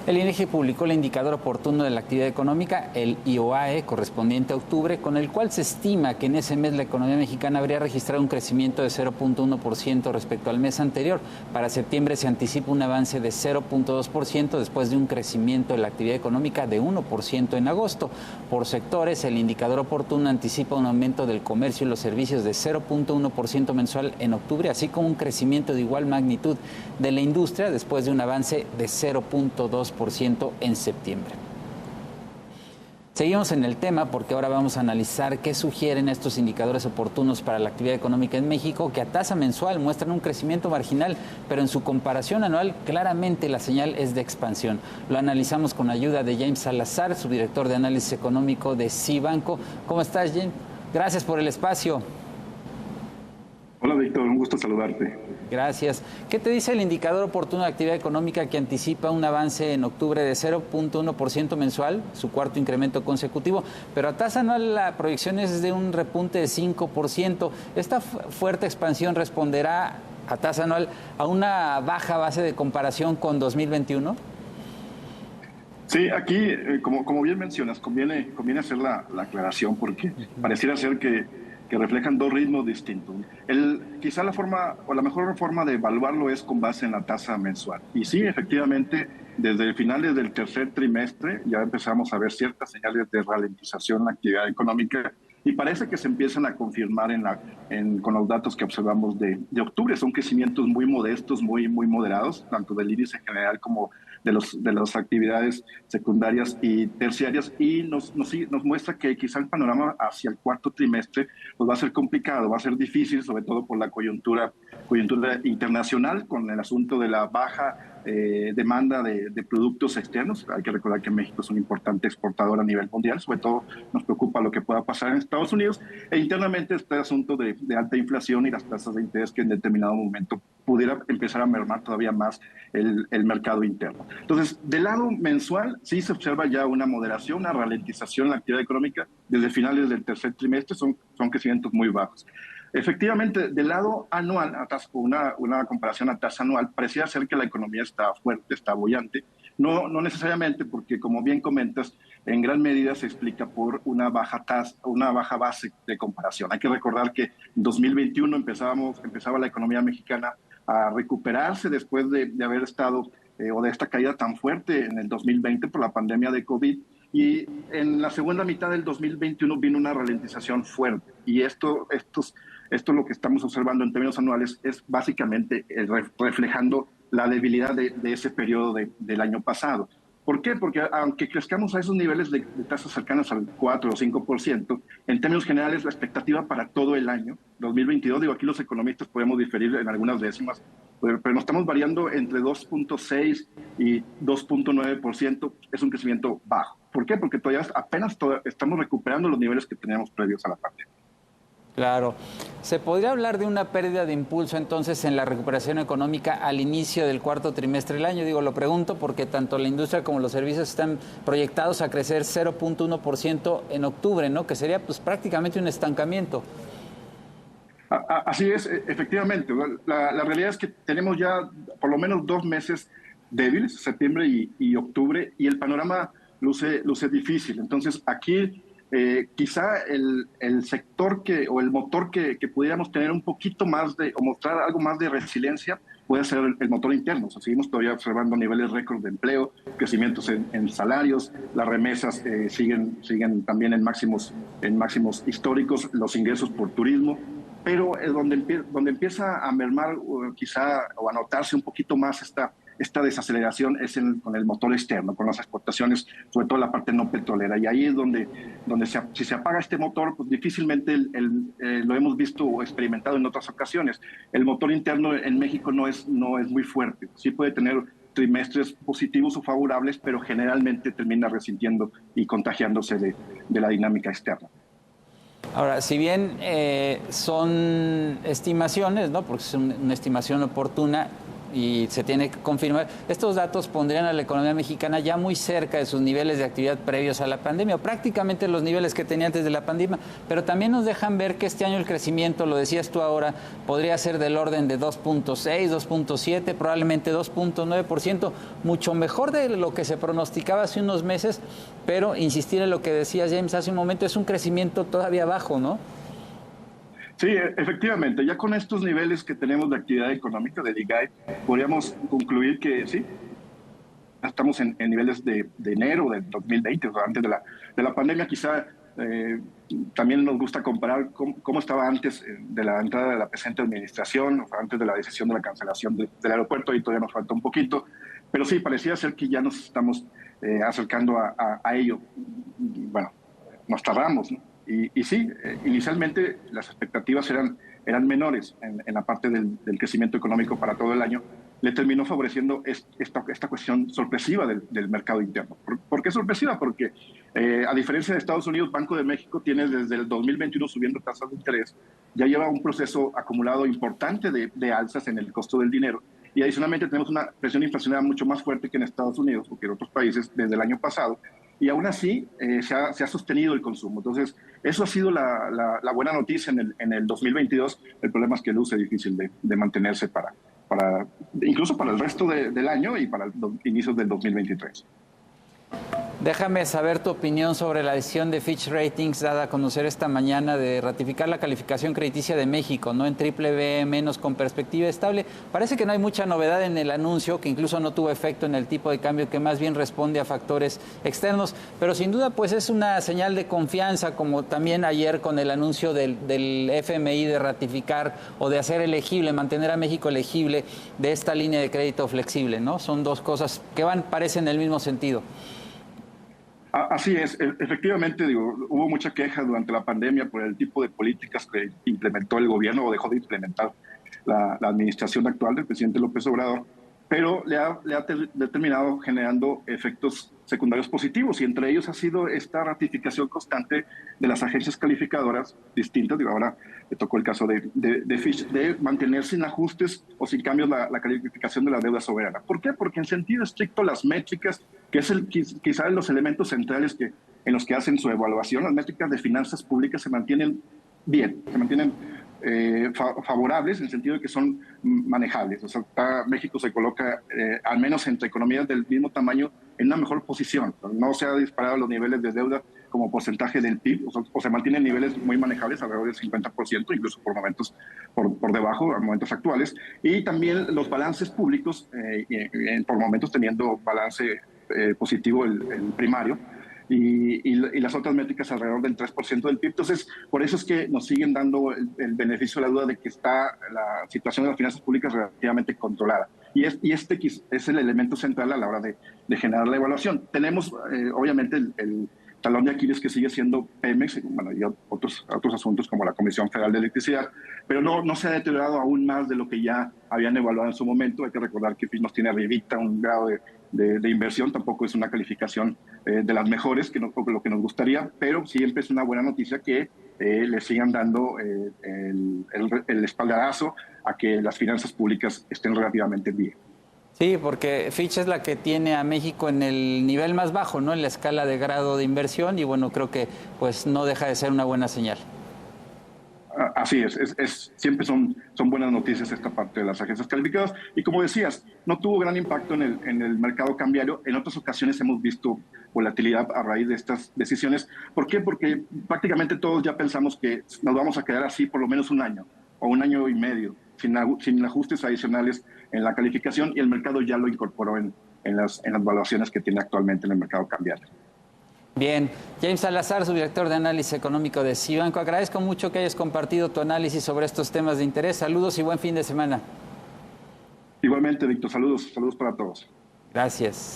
El INEGI publicó el indicador oportuno de la actividad económica, el IOAE, correspondiente a octubre, con el cual se estima que en ese mes la economía mexicana habría registrado un crecimiento de 0.1% respecto al mes anterior. Para septiembre se anticipa un avance de 0.2% después de un crecimiento de la actividad económica de 1% en agosto. Por sectores, el indicador oportuno anticipa un aumento del comercio y los servicios de 0.1% mensual en octubre, así como un crecimiento de igual magnitud de la industria después de un avance de 0.2% en septiembre. Seguimos en el tema porque ahora vamos a analizar qué sugieren estos indicadores oportunos para la actividad económica en México, que a tasa mensual muestran un crecimiento marginal, pero en su comparación anual claramente la señal es de expansión. Lo analizamos con ayuda de James Salazar, subdirector de análisis económico de Cibanco. ¿Cómo estás, James? Gracias por el espacio. Hola, Víctor, un gusto saludarte. Gracias. ¿Qué te dice el indicador oportuno de actividad económica que anticipa un avance en octubre de 0.1% mensual, su cuarto incremento consecutivo, pero a tasa anual la proyección es de un repunte de 5%? ¿Esta fuerte expansión responderá a tasa anual a una baja base de comparación con 2021? Sí, aquí, como bien mencionas, conviene hacer la aclaración porque pareciera ser que reflejan dos ritmos distintos. Quizá la forma o la mejor forma de evaluarlo es con base en la tasa mensual. Y sí, efectivamente, desde finales del tercer trimestre ya empezamos a ver ciertas señales de ralentización en la actividad económica y parece que se empiezan a confirmar con los datos que observamos de octubre. Son crecimientos muy modestos, muy moderados, tanto del índice general como de las actividades secundarias y terciarias, y nos muestra que quizá el panorama hacia el cuarto trimestre pues va a ser complicado, va a ser difícil, sobre todo por la coyuntura internacional, con el asunto de la baja demanda de productos externos. Hay que recordar que México es un importante exportador a nivel mundial, sobre todo nos preocupa lo que pueda pasar en Estados Unidos, e internamente este asunto de alta inflación y las tasas de interés que en determinado momento pudiera empezar a mermar todavía más el mercado interno. Entonces, del lado mensual, sí se observa ya una moderación, una ralentización en la actividad económica desde finales del tercer trimestre, son crecimientos muy bajos. Efectivamente, del lado anual, una comparación a tasa anual, parecía ser que la economía está fuerte, está boyante. No necesariamente, porque como bien comentas, en gran medida se explica por una baja base de comparación. Hay que recordar que en 2021 empezaba la economía mexicana a recuperarse después de haber estado o de esta caída tan fuerte en el 2020 por la pandemia de COVID, y en la segunda mitad del 2021 vino una ralentización fuerte, y esto lo que estamos observando en términos anuales es básicamente reflejando la debilidad de ese periodo del año pasado. ¿Por qué? Porque aunque crezcamos a esos niveles de tasas cercanas al 4 o 5%, en términos generales la expectativa para todo el año, 2022, aquí los economistas podemos diferir en algunas décimas, pero nos estamos variando entre 2.6 y 2.9%, es un crecimiento bajo. ¿Por qué? Porque todavía estamos recuperando los niveles que teníamos previos a la pandemia. Claro. ¿Se podría hablar de una pérdida de impulso entonces en la recuperación económica al inicio del cuarto trimestre del año? Lo pregunto porque tanto la industria como los servicios están proyectados a crecer 0.1% en octubre, ¿no? Que sería pues prácticamente un estancamiento. Así es, efectivamente. La realidad es que tenemos ya por lo menos 2 meses débiles, septiembre y octubre, y el panorama luce difícil. Entonces, aquí quizá el sector o el motor que pudiéramos tener un poquito más o mostrar algo más de resiliencia puede ser el motor interno. O sea, seguimos todavía observando niveles récord de empleo, crecimientos en salarios, las remesas siguen también en máximos históricos, los ingresos por turismo, pero donde empieza a mermar quizá o a notarse un poquito más esta desaceleración es con el motor externo, con las exportaciones, sobre todo la parte no petrolera. Y ahí es donde si se apaga este motor, pues difícilmente lo hemos visto o experimentado en otras ocasiones. El motor interno en México no es muy fuerte. Sí puede tener trimestres positivos o favorables, pero generalmente termina resintiendo y contagiándose de la dinámica externa. Ahora, si bien son estimaciones, ¿no? Porque es una estimación oportuna, y se tiene que confirmar, estos datos pondrían a la economía mexicana ya muy cerca de sus niveles de actividad previos a la pandemia, o prácticamente los niveles que tenía antes de la pandemia, pero también nos dejan ver que este año el crecimiento, lo decías tú ahora, podría ser del orden de 2.6, 2.7, probablemente 2.9%, mucho mejor de lo que se pronosticaba hace unos meses, pero insistir en lo que decías, James, hace un momento, es un crecimiento todavía bajo, ¿no? Sí, efectivamente, ya con estos niveles que tenemos de actividad económica del IGAE, podríamos concluir que sí, estamos en niveles de enero del 2020, o sea, antes de la pandemia. Quizá también nos gusta comparar cómo estaba antes de la entrada de la presente administración, o sea, antes de la decisión de la cancelación del aeropuerto, y todavía nos falta un poquito, pero sí, parecía ser que ya nos estamos acercando a ello. Bueno, nos tardamos, ¿no? Y sí, inicialmente las expectativas eran menores en la parte del crecimiento económico para todo el año. Le terminó favoreciendo esta cuestión sorpresiva del mercado interno. ¿Por qué sorpresiva? Porque a diferencia de Estados Unidos, Banco de México tiene desde el 2021 subiendo tasas de interés, ya lleva un proceso acumulado importante de alzas en el costo del dinero, y adicionalmente tenemos una presión inflacionaria mucho más fuerte que en Estados Unidos o que en otros países desde el año pasado, y aún así se ha sostenido el consumo. Entonces, eso ha sido la buena noticia en el 2022. El problema es que luce difícil de mantenerse incluso para el resto del año y para los inicios del 2023. Déjame saber tu opinión sobre la decisión de Fitch Ratings dada a conocer esta mañana de ratificar la calificación crediticia de México, ¿no? En BBB- con perspectiva estable. Parece que no hay mucha novedad en el anuncio, que incluso no tuvo efecto en el tipo de cambio, que más bien responde a factores externos, pero sin duda pues es una señal de confianza, como también ayer con el anuncio del FMI de ratificar o de hacer elegible, mantener a México elegible de esta línea de crédito flexible, ¿no? Son dos cosas que parecen en el mismo sentido. Así es, efectivamente, hubo mucha queja durante la pandemia por el tipo de políticas que implementó el gobierno o dejó de implementar la administración actual del presidente López Obrador, pero le ha terminado generando efectos secundarios positivos, y entre ellos ha sido esta ratificación constante de las agencias calificadoras distintas. Ahora le tocó el caso de Fitch, de mantener sin ajustes o sin cambios la calificación de la deuda soberana. ¿Por qué? Porque en sentido estricto las métricas, que es quizá los elementos centrales en los que hacen su evaluación, las métricas de finanzas públicas se mantienen bien, se mantienen favorables en el sentido de que son manejables. O sea, México se coloca, al menos entre economías del mismo tamaño, en una mejor posición. No se ha disparado los niveles de deuda como porcentaje del PIB, o se mantienen niveles muy manejables, alrededor del 50%, incluso por momentos por debajo, a momentos actuales. Y también los balances públicos, por momentos teniendo balance positivo el primario, y las otras métricas alrededor del 3% del PIB. Entonces, por eso es que nos siguen dando el beneficio de la duda de que está la situación de las finanzas públicas relativamente controlada. Y este es el elemento central a la hora de generar la evaluación. Tenemos, obviamente, el talón de Aquiles, que sigue siendo Pemex, bueno, y otros asuntos como la Comisión Federal de Electricidad, pero no se ha deteriorado aún más de lo que ya habían evaluado en su momento. Hay que recordar que Fitch nos tiene arribita un grado de inversión, tampoco es una calificación de las mejores, lo que nos gustaría, pero siempre es una buena noticia que le sigan dando el espaldarazo a que las finanzas públicas estén relativamente bien. Sí, porque Fitch es la que tiene a México en el nivel más bajo, ¿no? En la escala de grado de inversión, y bueno, creo que pues no deja de ser una buena señal. Así es, siempre son buenas noticias esta parte de las agencias calificadas. Y como decías, no tuvo gran impacto en el mercado cambiario. En otras ocasiones hemos visto volatilidad a raíz de estas decisiones. ¿Por qué? Porque prácticamente todos ya pensamos que nos vamos a quedar así por lo menos un año o un año y medio, sin ajustes adicionales en la calificación, y el mercado ya lo incorporó en las valuaciones que tiene actualmente en el mercado cambiario. Bien, James Salazar, subdirector de análisis económico de Cibanco. Agradezco mucho que hayas compartido tu análisis sobre estos temas de interés. Saludos y buen fin de semana. Igualmente, Víctor, saludos para todos. Gracias.